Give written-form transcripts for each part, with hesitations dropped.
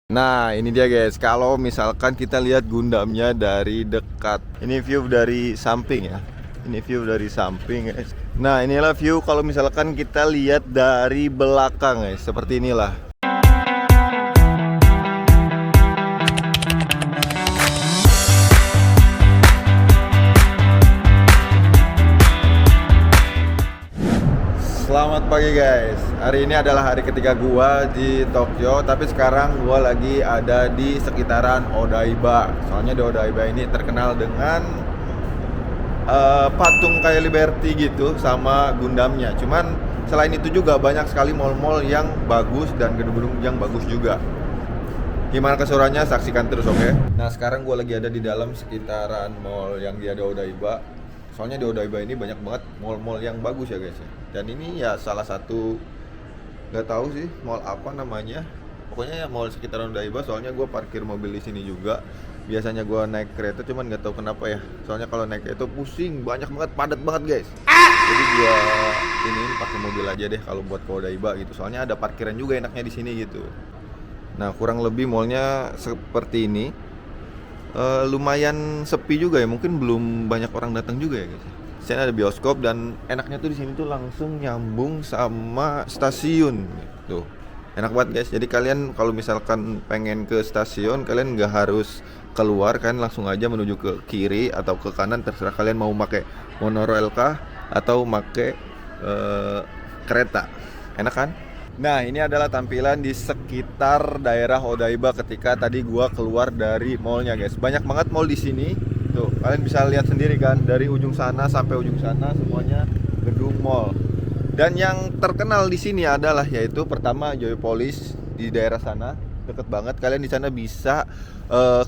Nah, ini dia guys. Kalau misalkan kita lihat Gundamnya dari dekat. Ini view dari samping ya. Ini view dari samping guys. Nah, inilah view kalau misalkan kita lihat dari belakang guys. Seperti inilah. Selamat pagi guys. Hari ini adalah hari ketiga gua di Tokyo, tapi sekarang gua lagi ada di sekitaran Odaiba. Soalnya di Odaiba ini terkenal dengan patung kayak Liberty gitu sama Gundamnya. Cuman selain itu juga banyak sekali mall-mall yang bagus dan gedung-gedung yang bagus juga. Gimana keseruannya? Saksikan terus, oke? Nah, sekarang gua lagi ada di dalam sekitaran mall yang di Odaiba. Soalnya di Odaiba ini banyak banget mall-mall yang bagus ya guys ya. Dan ini ya salah satu, nggak tahu sih mall apa namanya. Pokoknya ya mall sekitaran Odaiba. Soalnya gue parkir mobil di sini juga. Biasanya gue naik kereta, cuman nggak tahu kenapa ya. Soalnya kalau naik kereta pusing, banyak banget, padat banget guys. Jadi gue ini pakai mobil aja deh kalau buat ke Odaiba gitu. Soalnya ada parkiran juga enaknya di sini gitu. Nah, kurang lebih mallnya seperti ini. Lumayan sepi juga ya, mungkin belum banyak orang datang juga ya guys. Di sini ada bioskop dan enaknya tuh di sini tuh langsung nyambung sama stasiun gitu. Enak banget guys. Jadi kalian kalau misalkan pengen ke stasiun, kalian nggak harus keluar, kan langsung aja menuju ke kiri atau ke kanan, terserah kalian mau pakai monorail kah atau pakai kereta. Enak kan? Nah, ini adalah tampilan di sekitar daerah Odaiba ketika tadi gua keluar dari mallnya, guys. Banyak banget mall di sini. Tuh, kalian bisa lihat sendiri kan, dari ujung sana sampai ujung sana semuanya gedung mall. Dan yang terkenal di sini adalah yaitu pertama Joypolis di daerah sana, deket banget. Kalian di sana bisa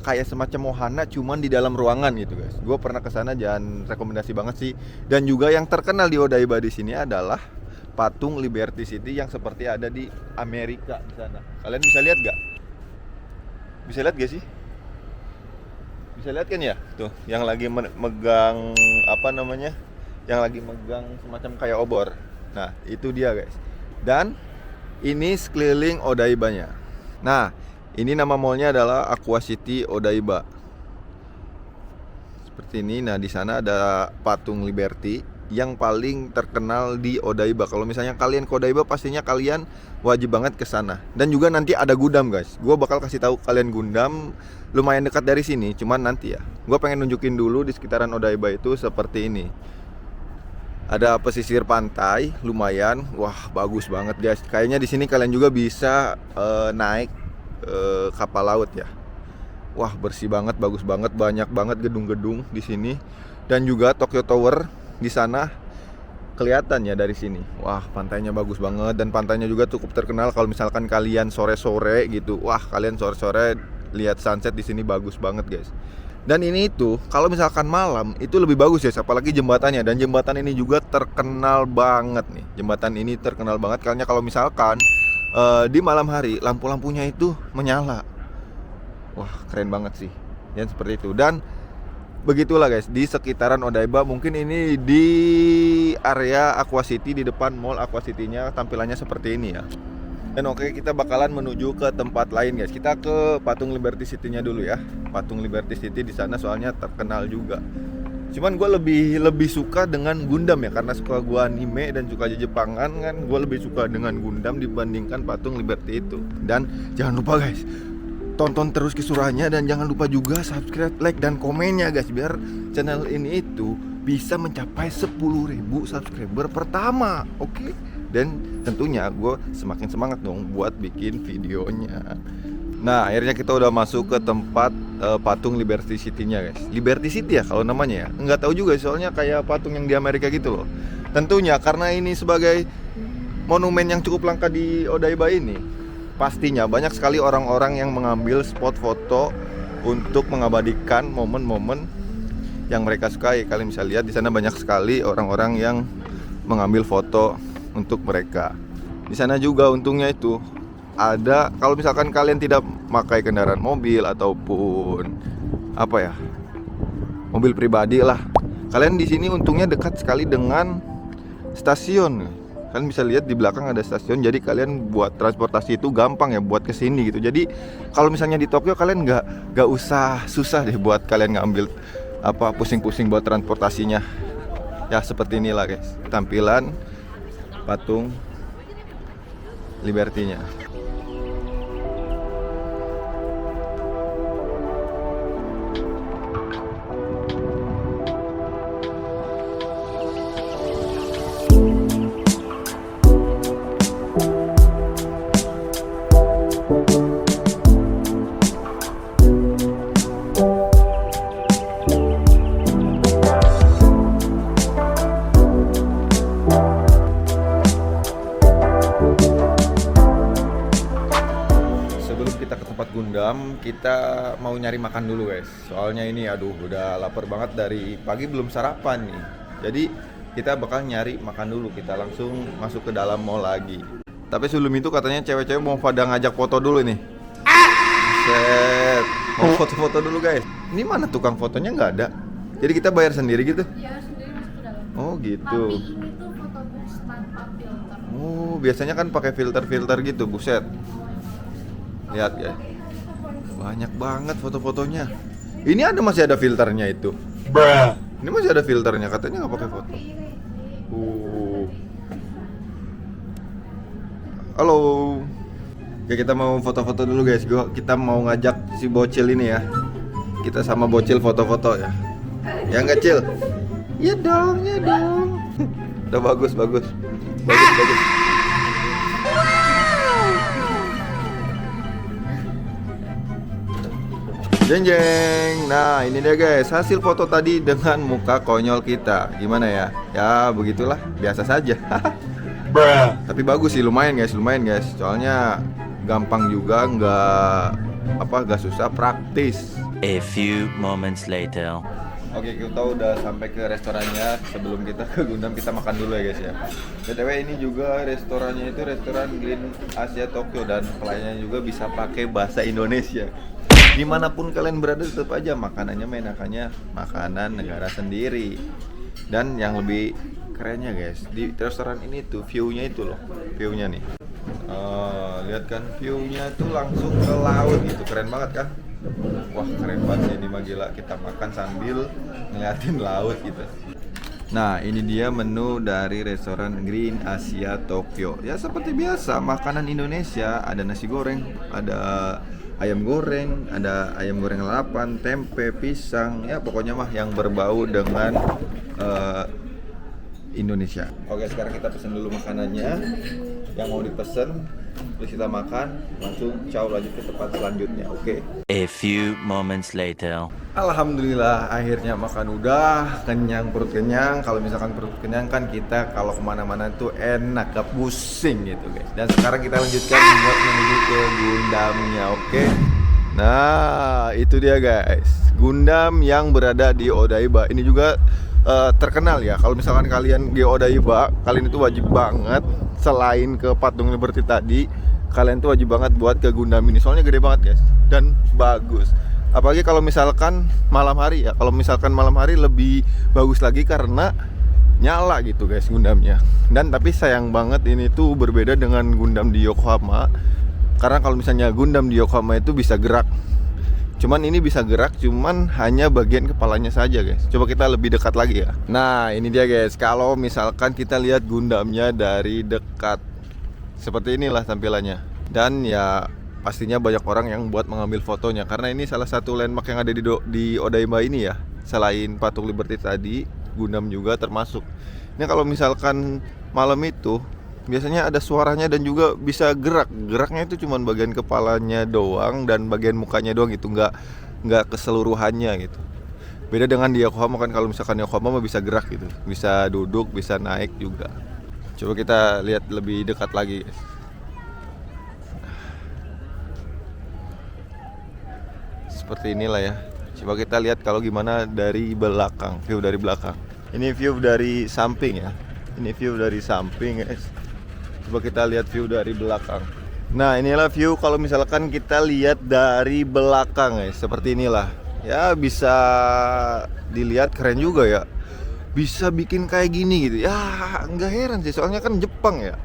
kayak semacam wahana cuman di dalam ruangan gitu, guys. Gua pernah ke sana dan rekomendasi banget sih. Dan juga yang terkenal di Odaiba di sini adalah patung Liberty City yang seperti ada di Amerika di sana. Kalian bisa lihat gak? Bisa lihat gak sih? Bisa lihat kan ya? Tuh, yang lagi megang apa namanya? Yang lagi megang semacam kayak obor. Nah, itu dia guys. Dan ini sekeliling Odaibanya. Nah, ini nama mallnya adalah Aqua City Odaiba. Seperti ini. Nah, di sana ada patung Liberty yang paling terkenal di Odaiba. Kalau misalnya kalian ke Odaiba, pastinya kalian wajib banget ke sana. Dan juga nanti ada Gundam, guys. Gua bakal kasih tahu kalian Gundam lumayan dekat dari sini, cuman nanti ya. Gua pengen nunjukin dulu di sekitaran Odaiba itu seperti ini. Ada pesisir pantai, lumayan. Wah, bagus banget, guys. Kayaknya di sini kalian juga bisa naik kapal laut ya. Wah, bersih banget, bagus banget, banyak banget gedung-gedung di sini. Dan juga Tokyo Tower di sana kelihatan ya dari sini. Wah, pantainya bagus banget dan pantainya juga cukup terkenal kalau misalkan kalian sore-sore gitu. Wah, kalian sore-sore lihat sunset di sini bagus banget, guys. Dan ini itu kalau misalkan malam itu lebih bagus ya, apalagi jembatannya. Dan jembatan ini juga terkenal banget nih. Jembatan ini terkenal banget karena kalau misalkan di malam hari lampu-lampunya itu menyala. Wah, keren banget sih. Dan seperti itu. Dan begitulah guys, di sekitaran Odaiba. Mungkin ini di area Aqua City, di depan mall Aqua City-nya tampilannya seperti ini ya. Dan oke, kita bakalan menuju ke tempat lain guys. Kita ke patung Liberty City-nya dulu ya. Patung Liberty City di sana soalnya terkenal juga. Cuman gue lebih suka dengan Gundam ya, karena suka gue anime dan suka Jepangan kan. Gue lebih suka dengan Gundam dibandingkan patung Liberty itu. Dan jangan lupa guys, tonton terus keseruannya dan jangan lupa juga subscribe, like, dan komennya guys, biar channel ini itu bisa mencapai 10.000 subscriber pertama, oke? Dan tentunya gue semakin semangat dong buat bikin videonya. Nah, akhirnya kita udah masuk ke tempat patung Liberty City-nya guys. Liberty City ya kalau namanya ya, nggak tahu juga soalnya kayak patung yang di Amerika gitu loh. Tentunya karena ini sebagai monumen yang cukup langka di Odaiba ini, pastinya banyak sekali orang-orang yang mengambil spot foto untuk mengabadikan momen-momen yang mereka sukai. Kalian bisa lihat di sana banyak sekali orang-orang yang mengambil foto untuk mereka. Di sana juga untungnya itu ada, kalau misalkan kalian tidak memakai kendaraan mobil ataupun apa ya, mobil pribadi lah, kalian di sini untungnya dekat sekali dengan stasiun. Kalian bisa lihat di belakang ada stasiun, jadi kalian buat transportasi itu gampang ya buat kesini gitu. Jadi kalau misalnya di Tokyo kalian nggak usah susah deh buat kalian ngambil pusing-pusing buat transportasinya. Ya seperti inilah guys tampilan patung Liberty-nya. Gundam, kita mau nyari makan dulu guys. Soalnya ini aduh udah lapar banget dari pagi belum sarapan nih. Jadi kita bakal nyari makan dulu. Kita langsung masuk ke dalam mall lagi. Tapi sebelum itu katanya cewek-cewek mau pada ngajak foto dulu nih. Set, mau foto-foto dulu guys. Ini mana tukang fotonya nggak ada. Jadi kita bayar sendiri gitu? Iya sendiri masuk ke dalam. Oh gitu. Tapi ini tuh foto booth tanpa filter. Oh biasanya kan pakai filter-filter gitu, buset. Lihat ya. Banyak banget foto-fotonya. Ini masih ada filternya itu. Bruh. Ini masih ada filternya, katanya nggak pakai foto. Halo. Ya kita mau foto-foto dulu guys. Kita mau ngajak si bocil ini ya. Kita sama bocil foto-foto ya. Yang kecil. Ya dong, ya dong. Udah bagus. Bagus. Jeng jeng. Nah ini dia guys hasil foto tadi dengan muka konyol kita. Gimana ya? Ya begitulah, biasa saja. Tapi bagus sih, lumayan guys. Soalnya gampang juga, nggak susah, praktis. A few moments later. Oke, kita udah sampai ke restorannya. Sebelum kita ke Gundam kita makan dulu ya guys ya. BTW ini juga restorannya itu restoran Green Asia Tokyo dan pelayanannya juga bisa pakai bahasa Indonesia. Dimanapun kalian berada tetap aja makanannya enakannya makanan negara sendiri. Dan yang lebih kerennya guys, di restoran ini tuh view-nya itu loh, view-nya nih. Lihat kan view-nya tuh langsung ke laut gitu, keren banget kan? Wah keren banget ini mah gila, kita makan sambil ngeliatin laut gitu. Nah ini dia menu dari restoran Green Asia Tokyo. Ya seperti biasa makanan Indonesia, ada nasi goreng, ada ayam goreng, ada ayam goreng lalapan, tempe, pisang, ya pokoknya mah yang berbau dengan Indonesia. Oke sekarang kita pesen dulu makanannya yang mau dipesen, terus kita makan, langsung ciao lanjut ke tempat selanjutnya, oke? A few moments later. Alhamdulillah akhirnya makan udah, perut kenyang. Kalau misalkan perut kenyang kan kita kalau kemana-mana tuh enak, gak pusing gitu guys. Dan sekarang kita lanjutkan buat menuju ke Gundamnya, oke? Nah itu dia guys, Gundam yang berada di Odaiba. Ini juga terkenal ya. Kalau misalkan kalian di Odaiba, kalian itu wajib banget selain ke patung Liberty tadi, kalian tuh wajib banget buat ke Gundam ini. Soalnya gede banget guys dan bagus. Apalagi kalau misalkan malam hari ya. Kalau misalkan malam hari lebih bagus lagi karena nyala gitu guys Gundamnya. Dan tapi sayang banget ini tuh berbeda dengan Gundam di Yokohama. Karena kalau misalnya Gundam di Yokohama itu bisa gerak. Cuman ini bisa gerak, cuman hanya bagian kepalanya saja guys. Coba kita lebih dekat lagi ya. Nah ini dia guys, kalau misalkan kita lihat Gundamnya dari dekat, seperti inilah tampilannya. Dan ya pastinya banyak orang yang buat mengambil fotonya, karena ini salah satu landmark yang ada di Odaiba ini ya. Selain patung Liberty tadi, Gundam juga termasuk. Ini kalau misalkan malam itu biasanya ada suaranya dan juga bisa gerak. Geraknya itu cuma bagian kepalanya doang dan bagian mukanya doang gitu, nggak keseluruhannya gitu. Beda dengan di Yokohama kan, kalau misalkan Yokohama bisa gerak gitu, bisa duduk, bisa naik juga. Coba kita lihat lebih dekat lagi guys. Seperti inilah ya. Coba kita lihat kalau gimana dari belakang, view dari belakang. Ini view dari samping ya. Ini view dari samping guys. Coba kita lihat view dari belakang. Nah inilah view kalau misalkan kita lihat dari belakang guys. Seperti inilah. Ya bisa dilihat keren juga ya. bisa bikin kayak gini gitu. Ya nggak heran sih, soalnya kan Jepang ya.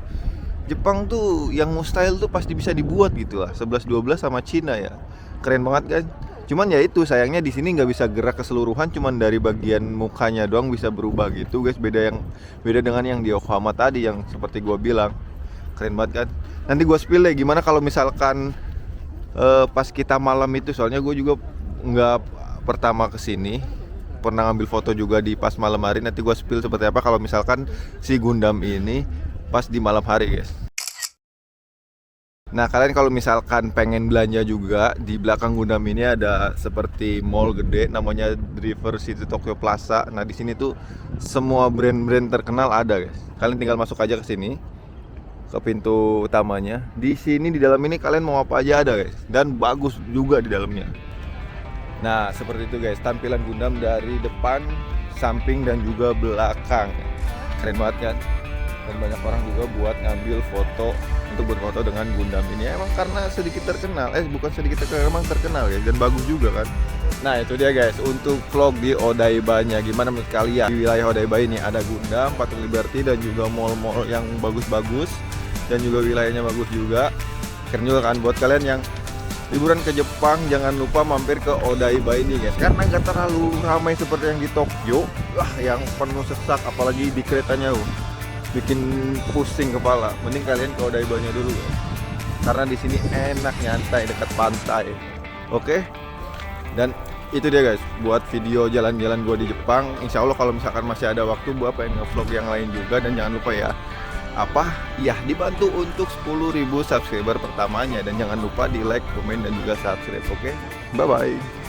Jepang tuh yang mustahil tuh pasti bisa dibuat gitu lah. 11-12 sama Cina ya. Keren banget kan. Cuman ya itu sayangnya di sini nggak bisa gerak keseluruhan, cuman dari bagian mukanya doang bisa berubah gitu guys. Beda dengan yang di Yokohama tadi yang seperti gua bilang. Keren banget kan. Nanti gua spill deh gimana kalau misalkan pas kita malam itu, soalnya gue juga nggak pertama kesini, pernah ngambil foto juga di pas malam hari. Nanti gue spill seperti apa kalau misalkan si Gundam ini pas di malam hari guys. Nah kalian kalau misalkan pengen belanja juga, di belakang Gundam ini ada seperti mall gede namanya River City Tokyo Plaza. Nah di sini tuh semua brand-brand terkenal ada guys. Kalian tinggal masuk aja ke sini, ke pintu utamanya. Di sini di dalam ini kalian mau apa aja ada guys, dan bagus juga di dalamnya. Nah seperti itu guys tampilan Gundam dari depan, samping dan juga belakang. Keren banget kan. Dan banyak orang juga buat ngambil foto, untuk berfoto dengan Gundam ini. Emang karena sedikit terkenal, bukan sedikit terkenal, emang terkenal ya, dan bagus juga kan. Nah itu dia guys untuk vlog di Odaiba-nya. Gimana menurut kalian? Di wilayah Odaiba ini ada Gundam, Patung Liberty, dan juga mall-mall yang bagus-bagus, dan juga wilayahnya bagus juga. Keren juga kan. Buat kalian yang liburan ke Jepang, jangan lupa mampir ke Odaiba ini guys, karena nggak terlalu ramai seperti yang di Tokyo. Wah yang penuh sesak, apalagi di keretanya bikin pusing kepala. Mending kalian ke Odaiba-nya dulu guys, karena di sini enak, nyantai, dekat pantai. Oke. Dan itu dia guys buat video jalan-jalan gua di Jepang. Insya Allah kalau misalkan masih ada waktu gua pengen nge-vlog yang lain juga. Dan jangan lupa ya, dibantu untuk 10.000 subscriber pertamanya. Dan jangan lupa di like, komen, dan juga subscribe. Oke, bye bye.